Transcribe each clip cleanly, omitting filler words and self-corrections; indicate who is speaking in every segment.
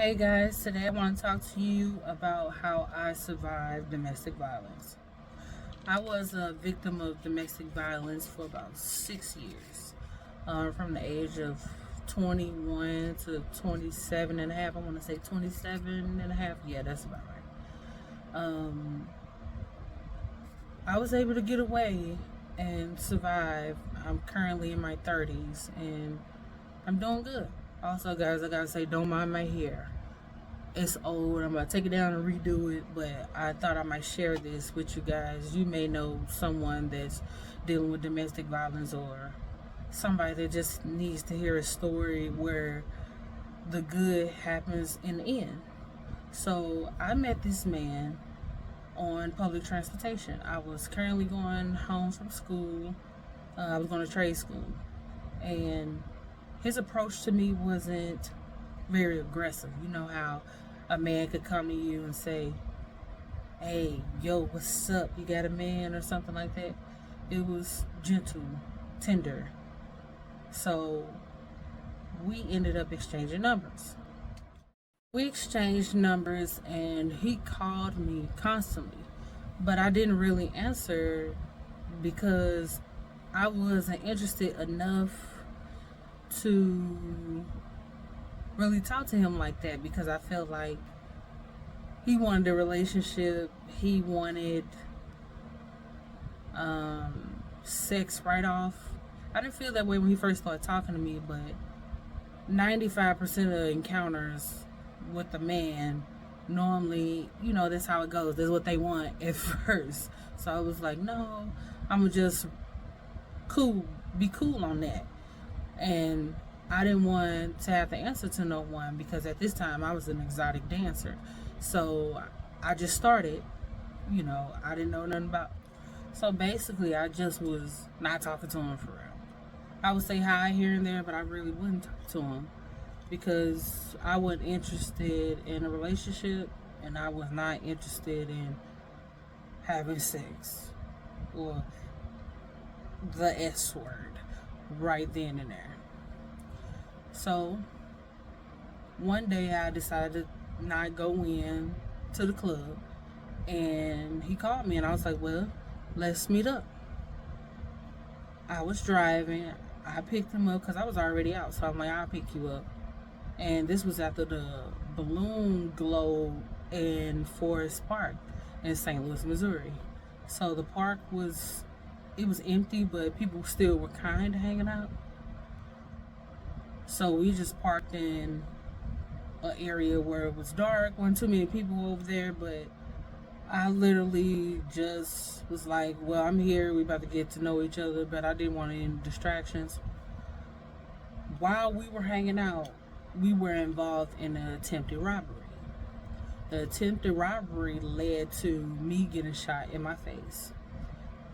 Speaker 1: Hey guys, today I want to talk to you about how I survived domestic violence. I was a victim of domestic violence for about 6 years, from the age of 21 to 27 and a half. I want to say 27 and a half. Yeah, that's about right. I was able to get away and survive. I'm currently in my 30s and I'm doing good. Also, guys, I gotta say, don't mind my hair. It's old. I'm about to take it down and redo it, but I thought I might share this with you guys. You may know someone that's dealing with domestic violence or somebody that just needs to hear a story where the good happens in the end. So I met this man on public transportation. I was currently going home from school. I was going to trade school. And his approach to me wasn't very aggressive. You know how a man could come to you and say, "Hey, yo, what's up? You got a man?" or something like that. It was gentle, tender. So we ended up exchanging numbers. We exchanged numbers and he called me constantly. But I didn't really answer because I wasn't interested enough to really talk to him like that, because I felt like he wanted a relationship. He wanted sex right off. I didn't feel that way when he first started talking to me, but 95% of encounters with a man, normally, that's how it goes. That's what they want at first. So I was like, no, I'm gonna just be cool on that. And I didn't want to have to answer to no one, because at this time I was an exotic dancer. So I just started, I didn't know nothing about. So basically, I just was not talking to him for real. I would say hi here and there, but I really wouldn't talk to him because I wasn't interested in a relationship, and I was not interested in having sex or the S word right then and there. So one day I decided to not go in to the club, and he called me and I was like, well, let's meet up. I was driving. I picked him up because I was already out. So I'm like, I'll pick you up. And this was after the balloon globe in Forest Park in St. Louis, Missouri. So the park it was empty, but people still were kind of hanging out. So we just parked in an area where it was dark, wasn't too many people over there, but I literally just was like, well, I'm here, we about to get to know each other, but I didn't want any distractions. While we were hanging out, we were involved in an attempted robbery. The attempted robbery led to me getting shot in my face.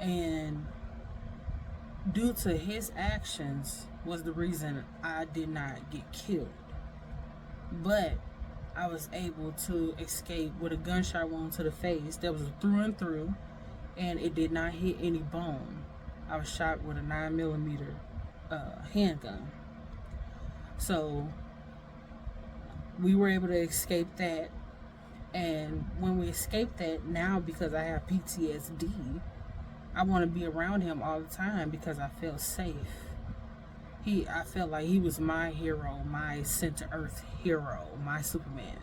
Speaker 1: And due to his actions was the reason I did not get killed. But I was able to escape with a gunshot wound to the face that was through and through, and it did not hit any bone. I was shot with a 9mm handgun. So we were able to escape that. And when we escaped that, now because I have PTSD, I want to be around him all the time because I feel safe. I felt like he was my hero, my sent to earth hero, my Superman,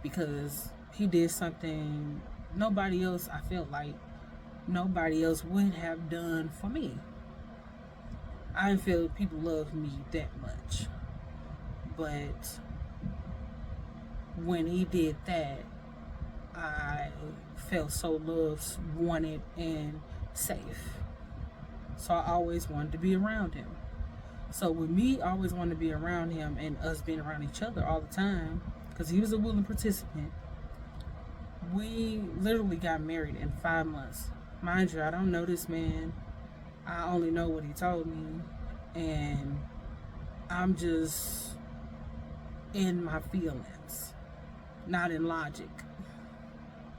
Speaker 1: because he did something nobody else, I felt like nobody else would have done for me. I didn't feel people loved me that much. But when he did that, I felt so loved, wanted, and safe. So I always wanted to be around him. So with me always wanting to be around him and us being around each other all the time, because he was a willing participant, we literally got married in 5 months. Mind you, I don't know this man. I only know what he told me. And I'm just in my feelings, not in logic,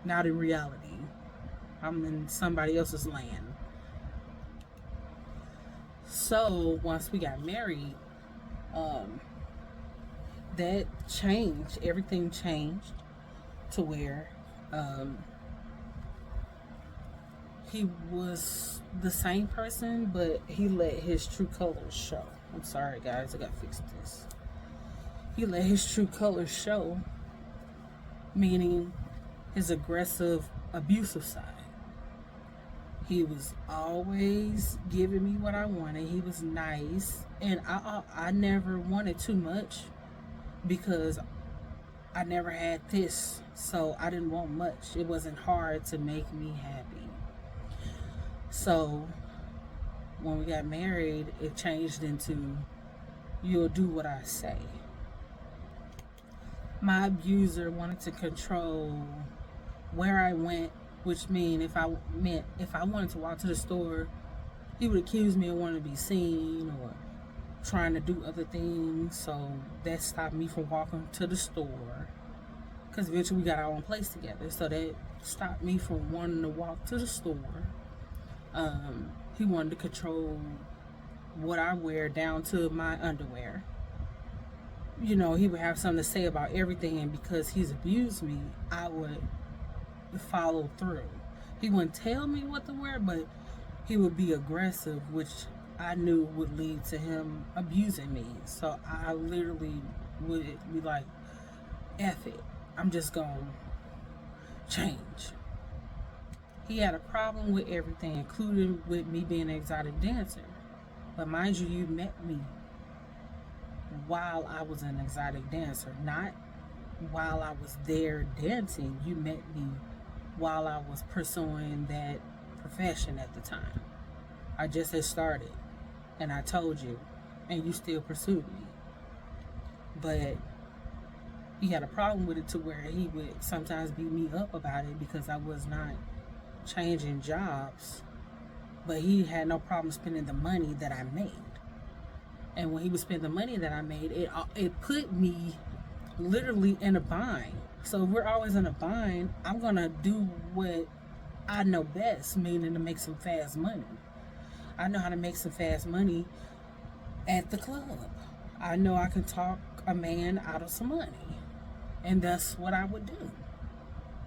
Speaker 1: not in reality. I'm in somebody else's land. So once we got married, that changed. Everything changed to where um, he was the same person, but he let his true colors show. I'm sorry, guys, I gotta fix this. He let his true colors show, meaning his aggressive, abusive side. He was always giving me what I wanted. He was nice, and I never wanted too much because I never had this, so I didn't want much. It wasn't hard to make me happy. So when we got married, it changed into you'll do what I say. My abuser wanted to control where I went, which if I wanted to walk to the store, he would accuse me of wanting to be seen or trying to do other things. So that stopped me from walking to the store, because eventually we got our own place together. So that stopped me from wanting to walk to the store. He wanted to control what I wear down to my underwear. You know, he would have something to say about everything, and because he's abused me, I would follow through. He wouldn't tell me what to wear, but he would be aggressive, which I knew would lead to him abusing me. So I literally would be like, F it, I'm just gonna change. He had a problem with everything, including with me being an exotic dancer. But mind you, you met me while I was an exotic dancer, not while I was there dancing. You met me while I was pursuing that profession at the time. I just had started, and I told you, and you still pursued me. But he had a problem with it to where he would sometimes beat me up about it because I was not changing jobs, but he had no problem spending the money that I made. And when he would spend the money that I made, it put me literally in a bind. So if we're always in a bind, I'm gonna do what I know best, meaning to make some fast money. I know how to make some fast money at the club. I know I can talk a man out of some money, and that's what I would do.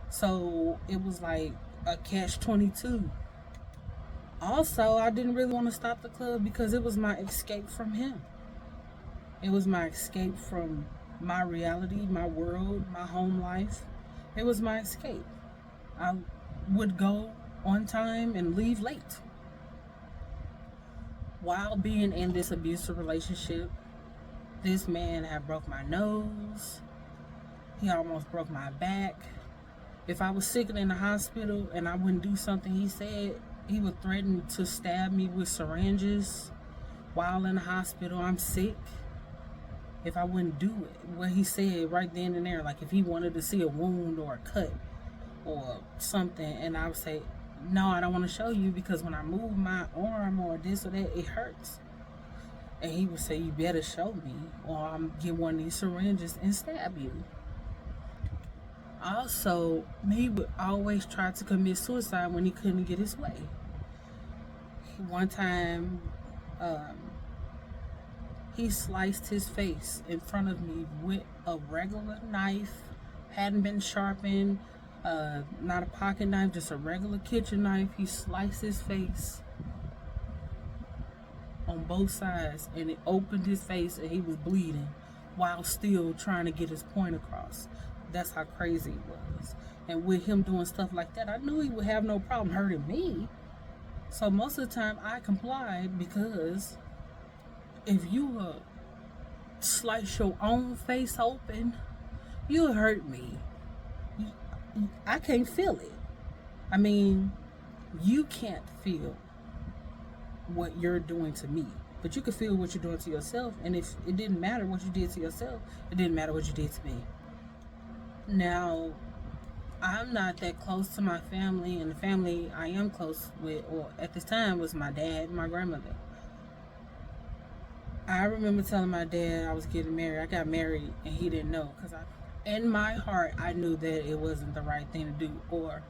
Speaker 1: So it was like a catch-22. Also, I didn't really want to stop the club because it was my escape from him. It was my escape from my reality, my world, my home life. It was my escape. I would go on time and leave late. While being in this abusive relationship, this man had broke my nose. He almost broke my back. If I was sick in the hospital and I wouldn't do something he said, he would threaten to stab me with syringes while in the hospital. I'm sick. If I wouldn't do it, what he said right then and there, like if he wanted to see a wound or a cut or something, and I would say, no, I don't want to show you because when I move my arm or this or that, it hurts. And he would say, you better show me or I'm get one of these syringes and stab you. Also, he would always try to commit suicide when he couldn't get his way. One time, he sliced his face in front of me with a regular knife, hadn't been sharpened, not a pocket knife, just a regular kitchen knife. He sliced his face on both sides, and it opened his face, and he was bleeding while still trying to get his point across. That's how crazy it was. And with him doing stuff like that, I knew he would have no problem hurting me. So most of the time I complied, because if you slice your own face open, you'll hurt me. I can't feel it. I mean, you can't feel what you're doing to me, but you can feel what you're doing to yourself. And if it didn't matter what you did to yourself, it didn't matter what you did to me. Now, I'm not that close to my family, and the family I am close with, or at this time, was my dad and my grandmother. I remember telling my dad I was getting married. I got married and he didn't know, because in my heart, I knew that it wasn't the right thing to do. Or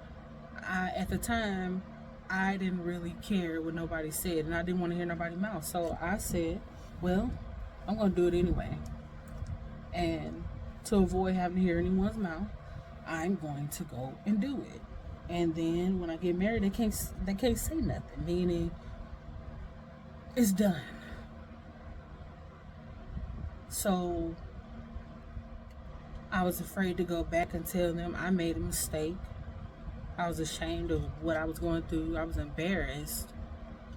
Speaker 1: at the time, I didn't really care what nobody said, and I didn't want to hear nobody's mouth. So I said, well, I'm going to do it anyway. And to avoid having to hear anyone's mouth, I'm going to go and do it. And then when I get married, they can't say nothing, meaning it's done. So I was afraid to go back and tell them I made a mistake. I was ashamed of what I was going through. I was embarrassed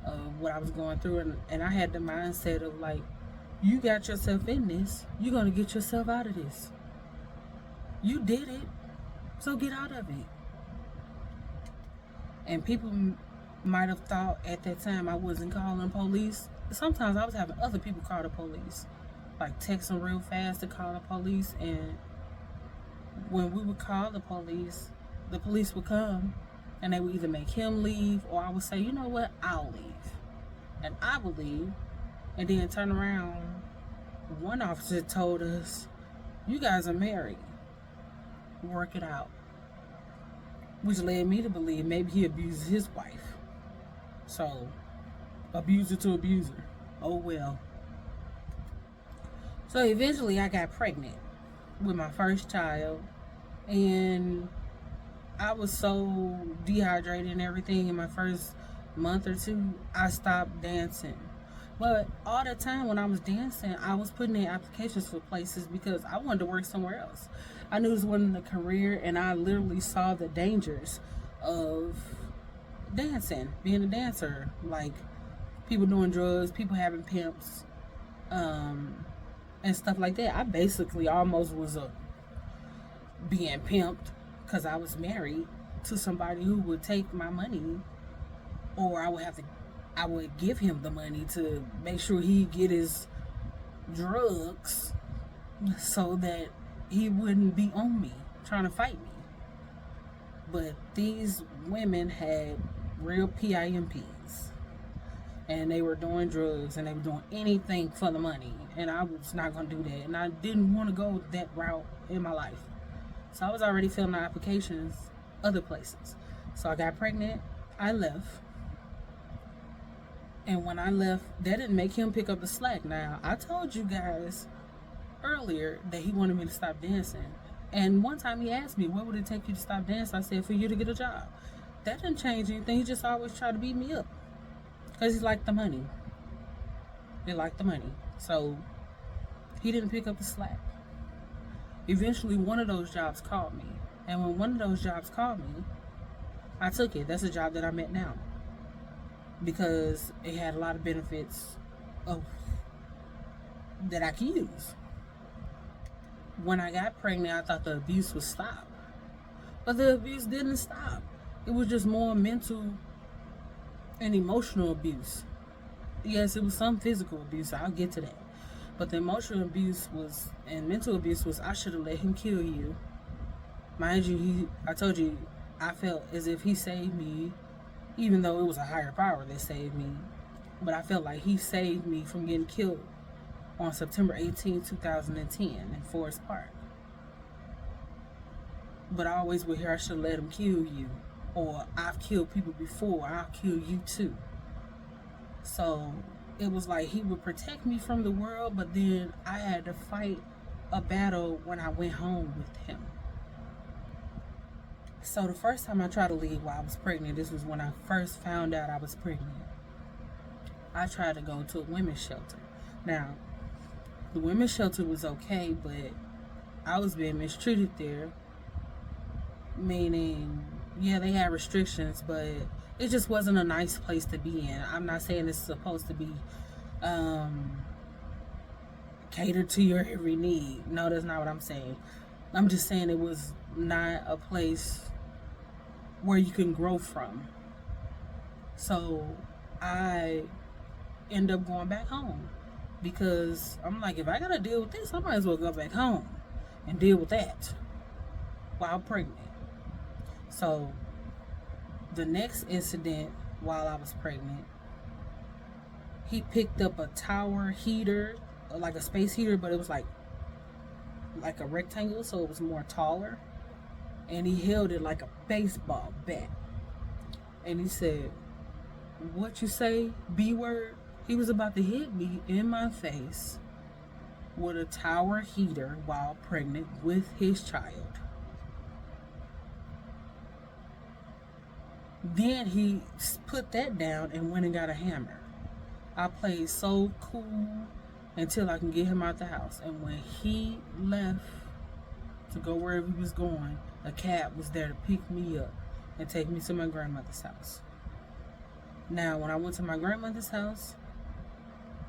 Speaker 1: of what I was going through. And I had the mindset of like, you got yourself in this. You're going to get yourself out of this. You did it. So get out of it. And people might have thought at that time I wasn't calling police. Sometimes I was having other people call the police. Like text them real fast to call the police. And when we would call the police would come and they would either make him leave, or I would say, you know what, I'll leave. And I would leave and then turn around. One officer told us, you guys are married. Work it out. Which led me to believe maybe he abused his wife. So, abuser to abuser. Oh well. So eventually I got pregnant with my first child. And I was so dehydrated and everything in my first month or two, I stopped dancing. But all the time when I was dancing, I was putting in applications for places because I wanted to work somewhere else. I knew this wasn't a career, and I literally saw the dangers of dancing, being a dancer. Like people doing drugs, people having pimps, and stuff like that. I basically almost was being pimped because I was married to somebody who would take my money, or I would give him the money to make sure he get his drugs so that he wouldn't be on me trying to fight me. But these women had real PIMPs, and they were doing drugs, and they were doing anything for the money, and I was not going to do that, and I didn't want to go that route in my life. So I was already filling out applications other places. So I got pregnant, I left. And when I left, that didn't make him pick up the slack. Now, I told you guys earlier that he wanted me to stop dancing. And one time he asked me, what would it take you to stop dancing? I said, for you to get a job. That didn't change anything. He just always tried to beat me up. Because he liked the money. He liked the money. So he didn't pick up the slack. Eventually, one of those jobs called me. And when one of those jobs called me, I took it. That's a job that I'm at now. Because it had a lot of benefits that I can use. When I got pregnant, I thought the abuse would stop. But the abuse didn't stop. It was just more mental and emotional abuse. Yes, it was some physical abuse. I'll get to that. But the emotional abuse was, and mental abuse was, I should have let him kill you. Mind you, I told you, I felt as if he saved me, even though it was a higher power that saved me. But I felt like he saved me from getting killed on September 18, 2010 in Forest Park. But I always would hear, I should have let him kill you. Or, I've killed people before, I'll kill you too. So it was like he would protect me from the world, but then I had to fight a battle when I went home with him. So the first time I tried to leave while I was pregnant, this was when I first found out I was pregnant. I tried to go to a women's shelter. Now, the women's shelter was okay, but I was being mistreated there. Meaning, yeah, they had restrictions, but it just wasn't a nice place to be in. I'm not saying it's supposed to be catered to your every need. No, that's not what I'm saying. I'm just saying it was not a place where you can grow from. So I end up going back home because I'm like, if I gotta deal with this, I might as well go back home and deal with that while pregnant. So the next incident while I was pregnant, he picked up a tower heater, like a space heater, but it was like a rectangle, so it was more taller. And he held it like a baseball bat. And he said, what you say, B word? He was about to hit me in my face with a tower heater while pregnant with his child. Then he put that down and went and got a hammer. I played so cool until I can get him out the house. And when he left to go wherever he was going, a cab was there to pick me up and take me to my grandmother's house. Now, when I went to my grandmother's house,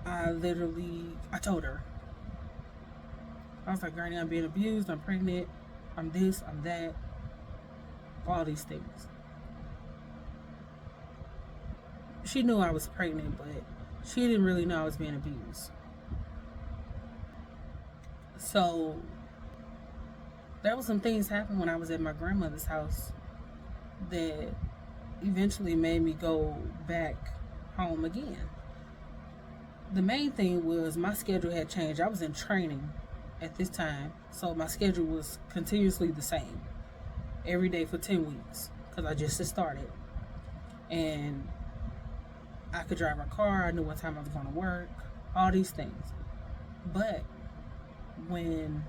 Speaker 1: I told her, I was like, Granny, I'm being abused, I'm pregnant, I'm this, I'm that, all these things. She knew I was pregnant, but she didn't really know I was being abused. So there was some things happen when I was at my grandmother's house that eventually made me go back home again. The main thing was my schedule had changed. I was in training at this time, so my schedule was continuously the same every day for 10 weeks because I just had started. And I could drive my car, I knew what time I was going to work, all these things. But when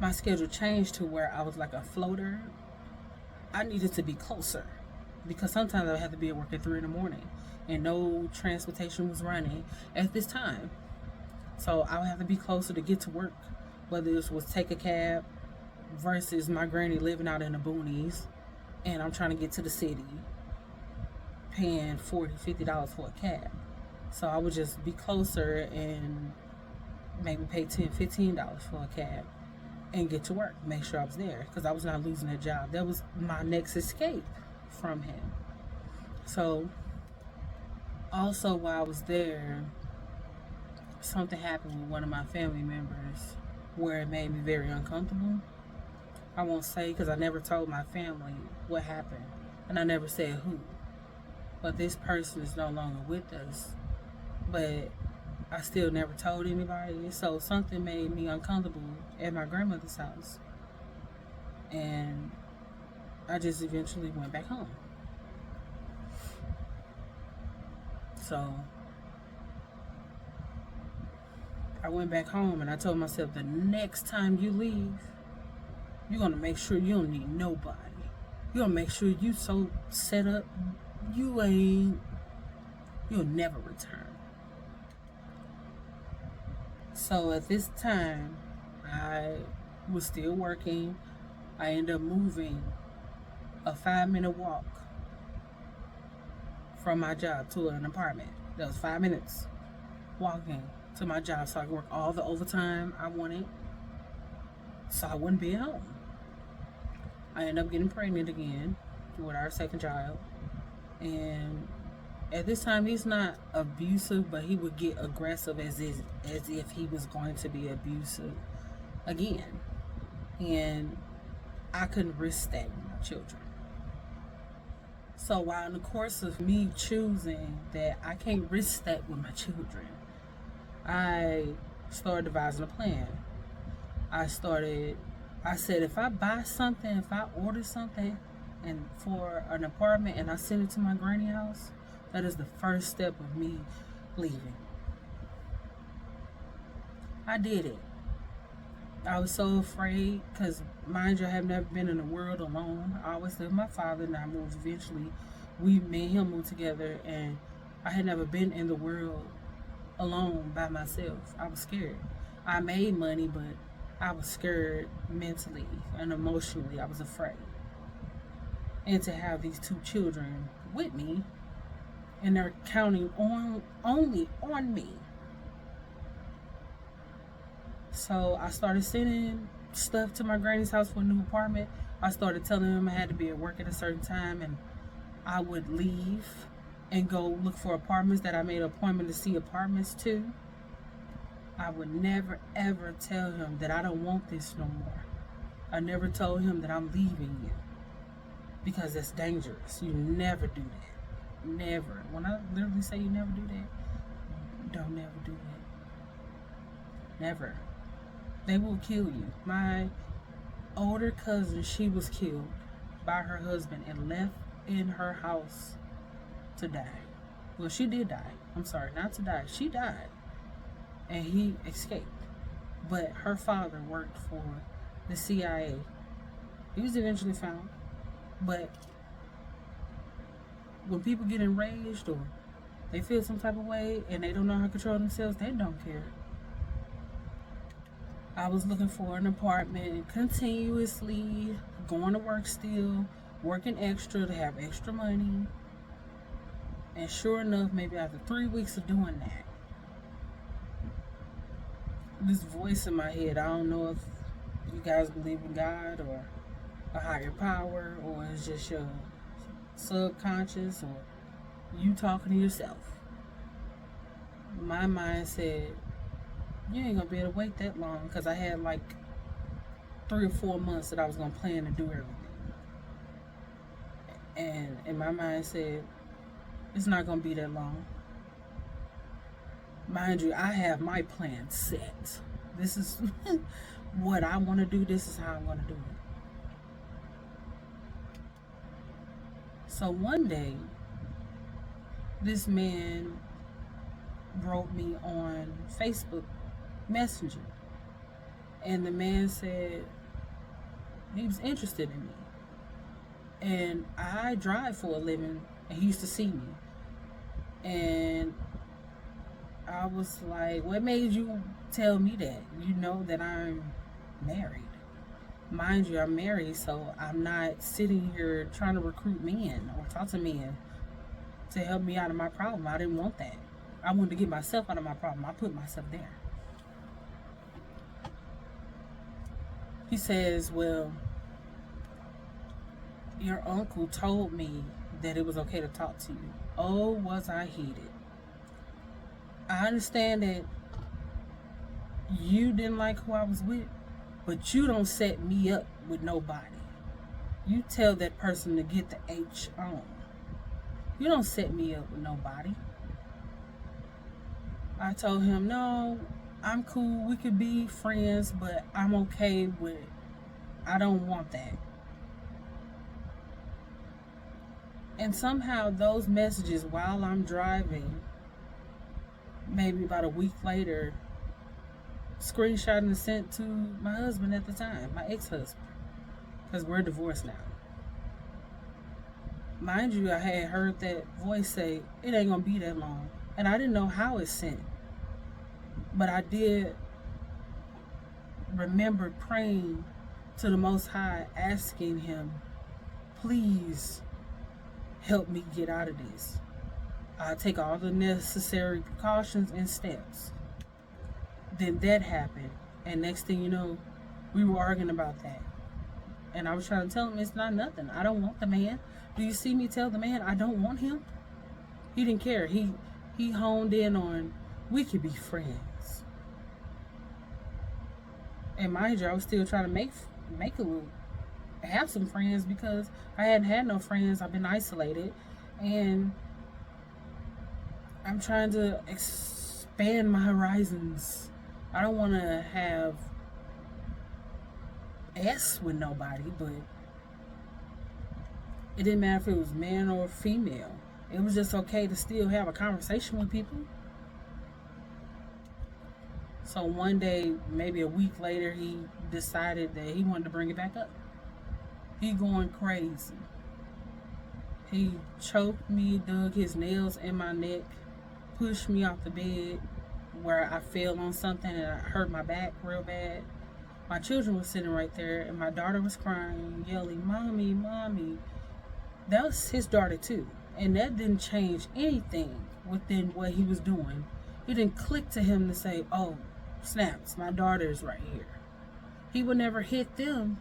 Speaker 1: my schedule changed to where I was like a floater, I needed to be closer because sometimes I would have to be at work at 3 in the morning and no transportation was running at this time. So I would have to be closer to get to work, whether it was take a cab versus my granny living out in the boonies and I'm trying to get to the city paying $40, $50 for a cab. So I would just be closer and maybe pay $10, $15 for a cab and get to work, make sure I was there because I was not losing a job. That was my next escape from him. So also while I was there, something happened with one of my family members where it made me very uncomfortable. I won't say because I never told my family what happened and I never said who. But this person is no longer with us. But I still never told anybody. So something made me uncomfortable at my grandmother's house. And I just eventually went back home. So I went back home and I told myself the next time you leave, you're going to make sure you don't need nobody. You're going to make sure you so set up, you'll never return. So at this time, I was still working. I ended up moving a 5-minute walk from my job to an apartment. That was 5 minutes walking to my job so I could work all the overtime I wanted so I wouldn't be at home. I ended up getting pregnant again with our second child. And at this time, he's not abusive, but he would get aggressive as if he was going to be abusive again. And I couldn't risk that with my children. So while in the course of me choosing that I can't risk that with my children, I started devising a plan. I said, if I buy something, if I order something and for an apartment and I send it to my granny house, that is the first step of me leaving. I did it. I was so afraid because, mind you, I have never been in the world alone. I always lived with my father and I moved eventually. Me and him moved together and I had never been in the world alone by myself. I was scared. I made money, but I was scared mentally and emotionally. I was afraid. And to have these 2 children with me, and they're counting only on me. So I started sending stuff to my granny's house for a new apartment. I started telling them I had to be at work at a certain time and I would leave and go look for apartments that I made an appointment to see apartments to. I would never ever tell him that I don't want this no more. I never told him that I'm leaving you because that's dangerous. You never do that. Never. When I literally say you never do that, don't never do that. Never. They will kill you. My older cousin, she was killed by her husband and left in her house to die. Well, she did die. I'm sorry, not to die. She died. and he escaped. But her father worked for the CIA. He was eventually found. But when people get enraged or they feel some type of way and they don't know how to control themselves, they don't care. I was looking for an apartment, continuously going to work still, working extra to have extra money. And sure enough, maybe after 3 weeks of doing that, this voice in my head, I don't know if you guys believe in God or a higher power, or it's just your subconscious or you talking to yourself. My mind said, you ain't gonna be able to wait that long, because I had like 3 or 4 months that I was gonna plan to do everything. And in my mind said, it's not gonna be that long. Mind you, I have my plan set. This is what I want to do. This is how I'm going to do it. So one day, this man wrote me on Facebook Messenger. And the man said he was interested in me. And I drive for a living, and he used to see me. And I was like, what made you tell me that? You know that I'm married. Mind you, I'm married, so I'm not sitting here trying to recruit men or talk to men to help me out of my problem. I didn't want that. I wanted to get myself out of my problem. I put myself there. He says, well, your uncle told me that it was okay to talk to you. Oh, was I heated. I understand that you didn't like who I was with, but you don't set me up with nobody. You tell that person to get the H on. You don't set me up with nobody. I told him, no, I'm cool. We could be friends, but I'm okay with it. I don't want that. And somehow those messages while I'm driving, maybe about a week later, screenshot and sent to my husband at the time, my ex-husband, because we're divorced now. Mind you, I had heard that voice say, it ain't gonna be that long. And I didn't know how it's sent. But I did remember praying to the Most High, asking him, please help me get out of this. I'll take all the necessary precautions and steps. Then that happened. And next thing you know, we were arguing about that. And I was trying to tell him it's not nothing. I don't want the man. Do you see me tell the man I don't want him? He didn't care. He honed in on, we could be friends. And mind you, I was still trying to have some friends, because I hadn't had no friends. I've been isolated. And I'm trying to expand my horizons. I don't want to have S with nobody, but it didn't matter if it was man or female. It was just okay to still have a conversation with people. So one day, maybe a week later, he decided that he wanted to bring it back up. He going crazy. He choked me, dug his nails in my neck, pushed me off the bed where I fell on something and I hurt my back real bad. My children were sitting right there, and my daughter was crying, yelling, "Mommy, Mommy." That was his daughter too. And that didn't change anything within what he was doing. It didn't click to him to say, oh, snaps, my daughter is right here. He would never hit them,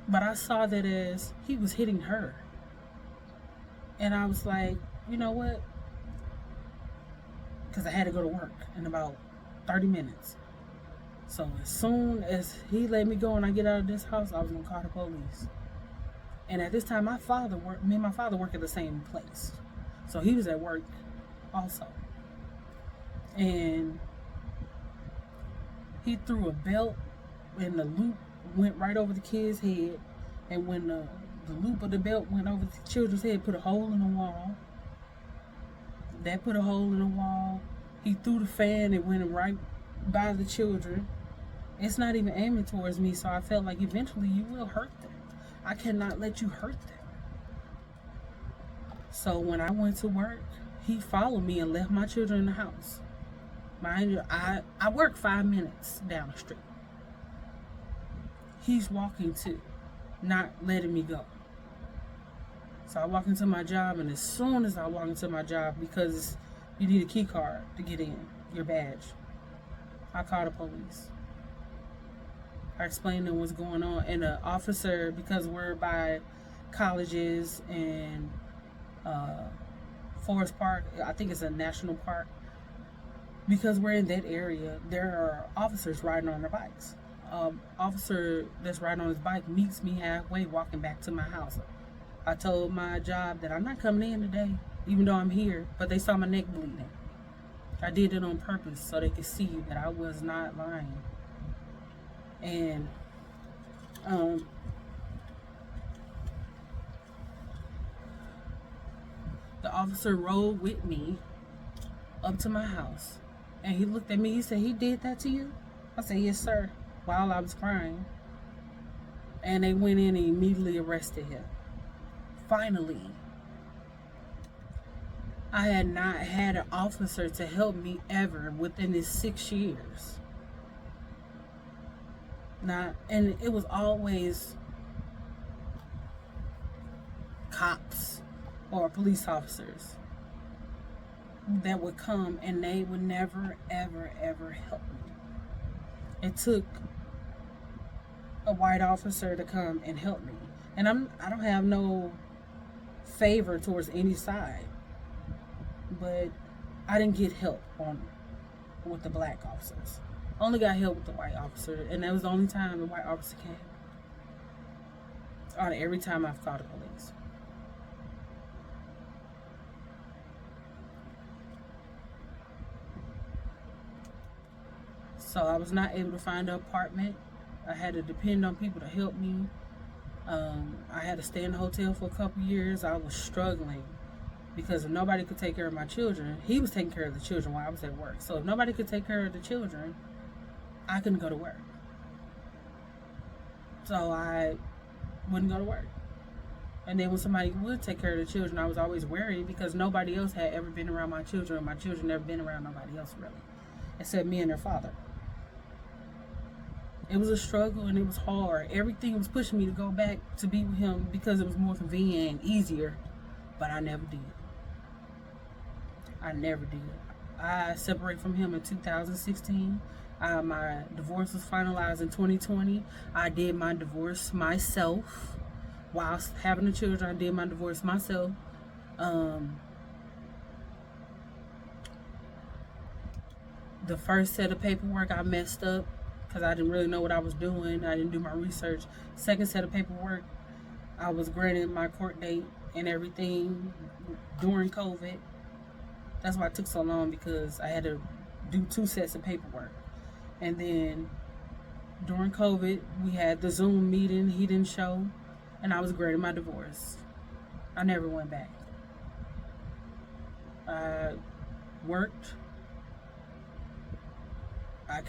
Speaker 1: but I saw that as he was hitting her. And I was like, you know what? Because I had to go to work in about 30 minutes. So as soon as he let me go and I get out of this house, I was going to call the police. And at this time, me and my father work at the same place. So he was at work also. And he threw a belt, and the loop went right over the kid's head. And when the loop of the belt went over the children's head, put a hole in the wall. That put a hole in the wall. He threw the fan, it went right by the children. It's not even aiming towards me, so I felt like eventually you will hurt them. I cannot let you hurt them. So when I went to work, he followed me and left my children in the house. Mind you, I work 5 minutes down the street. He's walking too, not letting me go. So I walk into my job, and as soon as I walk into my job, because you need a key card to get in, your badge, I call the police. I explained to them what's going on, and the officer, because we're by colleges and Forest Park, I think it's a national park, because we're in that area, there are officers riding on their bikes. Officer that's riding on his bike meets me halfway walking back to my house. I told my job that I'm not coming in today, even though I'm here, but they saw my neck bleeding. I did it on purpose so they could see that I was not lying. And the officer rode with me up to my house, and he looked at me. He said, "He did that to you?" I said, "Yes, sir," while I was crying. And they went in and immediately arrested him. Finally, I had not had an officer to help me ever within these 6 years. And it was always cops or police officers that would come, and they would never, ever, ever help me. It took a white officer to come and help me. And I don't have no favor towards any side, but I didn't get help with the black officers. Only got help with the white officer, and that was the only time the white officer came. Out of every time I've called the police. So I was not able to find an apartment. I had to depend on people to help me. I had to stay in the hotel for a couple years. I was struggling because if nobody could take care of my children, he was taking care of the children while I was at work. So if nobody could take care of the children, I couldn't go to work. So I wouldn't go to work. And then when somebody would take care of the children, I was always worried because nobody else had ever been around my children. My children never been around nobody else really, except me and their father. It was a struggle and it was hard. Everything was pushing me to go back to be with him because it was more convenient and easier, but I never did. I separated from him in 2016. My divorce was finalized in 2020. I did my divorce myself. While having the children, I did my divorce myself. The first set of paperwork I messed up because I didn't really know what I was doing. I didn't do my research. Second set of paperwork, I was granted my court date and everything during COVID. That's why it took so long, because I had to do 2 sets of paperwork. And then during COVID, we had the Zoom meeting. He didn't show, and I was granted my divorce. I never went back. I worked. I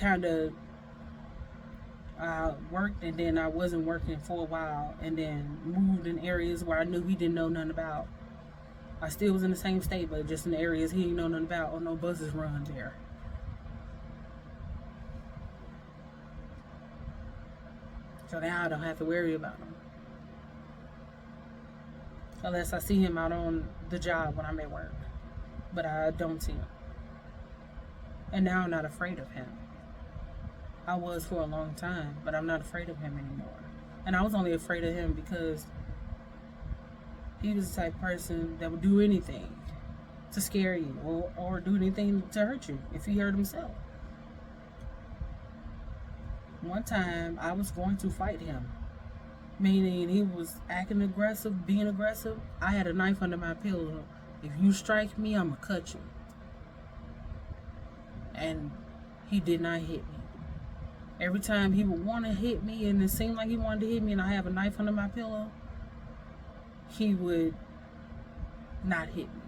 Speaker 1: worked, and then I wasn't working for a while, and then moved in areas where I knew he didn't know nothing about. I still was in the same state, but just in areas he didn't know nothing about, or no buses run there. So now I don't have to worry about him. Unless I see him out on the job when I'm at work. But I don't see him. And now I'm not afraid of him. I was for a long time, but I'm not afraid of him anymore. And I was only afraid of him because he was the type of person that would do anything to scare you, or do anything to hurt you if he hurt himself. One time I was going to fight him, meaning he was acting aggressive, being aggressive. I had a knife under my pillow. If you strike me, I'm gonna cut you. And he did not hit me. Every time he would want to hit me, and it seemed like he wanted to hit me, and I have a knife under my pillow, he would not hit me.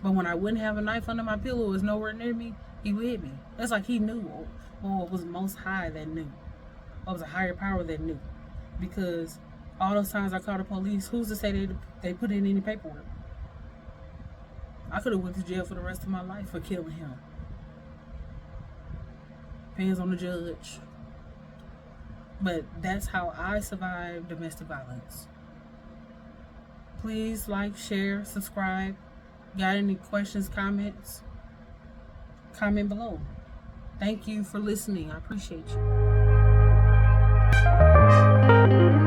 Speaker 1: But when I wouldn't have a knife under my pillow, it was nowhere near me, he would hit me. That's like he knew. Well, it was Most High that knew. Or it was a higher power that knew. Because all those times I called the police, who's to say they put in any paperwork? I could have went to jail for the rest of my life for killing him. Depends on the judge. But that's how I survived domestic violence. Please like, share, subscribe. Got any questions, comments? Comment below. Thank you for listening. I appreciate you.